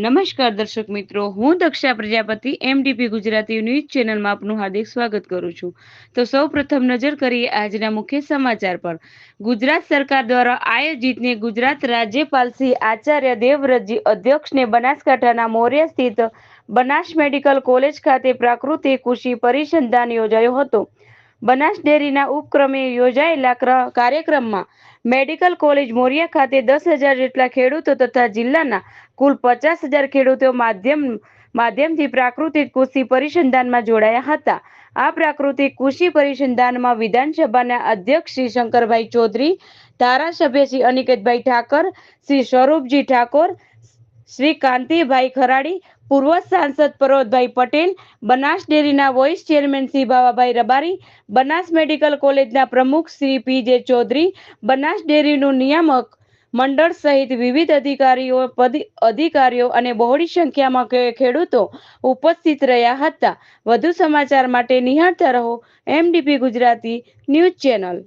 નમસ્કાર દર્શક મિત્રો, હું દક્ષા પ્રજાપતિ એમડીપી ગુજરાતી ન્યૂઝ ચેનલમાં આપનું હાર્દિક સ્વાગત કરું છું. તો સૌપ્રથમ નજર કરીએ આજના મુખ્ય સમાચાર પર. ગુજરાત સરકાર દ્વારા આયોજિત ને ગુજરાત રાજ્યપાલ શ્રી આચાર્ય દેવવ્રતજી અધ્યક્ષને બનાસકાંઠાના મોરિયા સ્થિત બનાસ મેડિકલ કોલેજ ખાતે પ્રાકૃતિક કૃષિ પરિસંધાન યોજાયો હતો. બનાસ ડેરીના ઉપક્રમે યોજાયેલા કાર્યક્રમમાં મેડિકલ કોલેજ મોરિયા ખાતે 10,000 જેટલા ખેડૂતો તથા જિલ્લાના કુલ 50,000 ખેડૂતો માધ્યમથી પ્રાકૃતિક કૃષિ પરિસંધાનમાં જોડાયા હતા. આ પ્રાકૃતિક કૃષિ પરિસંધાનમાં વિધાનસભાના અધ્યક્ષ શ્રી શંકરભાઈ ચૌધરી, ધારાસભ્ય શ્રી અનિકેતભાઈ ઠાકર, શ્રી સ્વરૂપજી ઠાકોર, શ્રી કાંતિભાઈ ખરાડી, પૂર્વ સાંસદ પર્વતભાઈ પટેલ, બનાસ ડેરીના vice chairman Shri Bhavabhai Rabari, Banas medical કોલેજના પ્રમુખ શ્રી પી.જે. ચૌધરી, બનાસ ડેરીનું નિયામક મંડળ સહિત વિવિધ અધિકારીઓ અને બહોળી સંખ્યામાં ખેડૂતો ઉપસ્થિત રહ્યા હતા. વધુ સમાચાર માટે નિહાળતા રહો એમડીપી ગુજરાતી ન્યૂઝ ચેનલ.